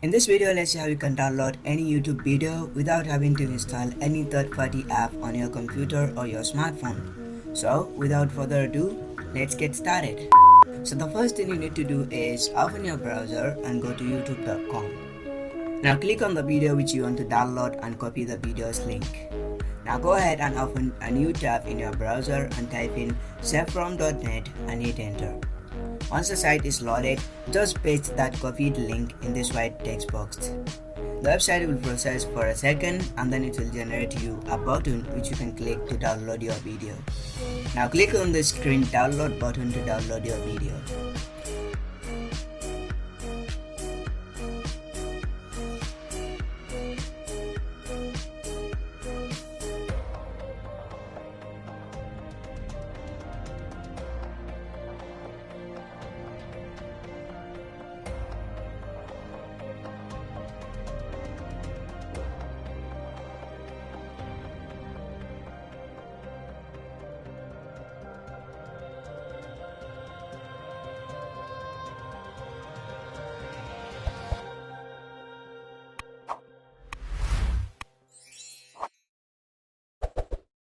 In this video, let's see how you can download any YouTube video without having to install any third-party app on your computer or your smartphone. So, without further ado, let's get started. So the first thing you need to do is open your browser and go to youtube.com. Now click on the video which you want to download and copy the video's link. Now go ahead and open a new tab in your browser and type in saffron.net and hit enter. Once the site is loaded, just paste that copied link in this white text box. The website will process for a second and then it will generate you a button which you can click to download your video. Now click on the screen download button to download your video.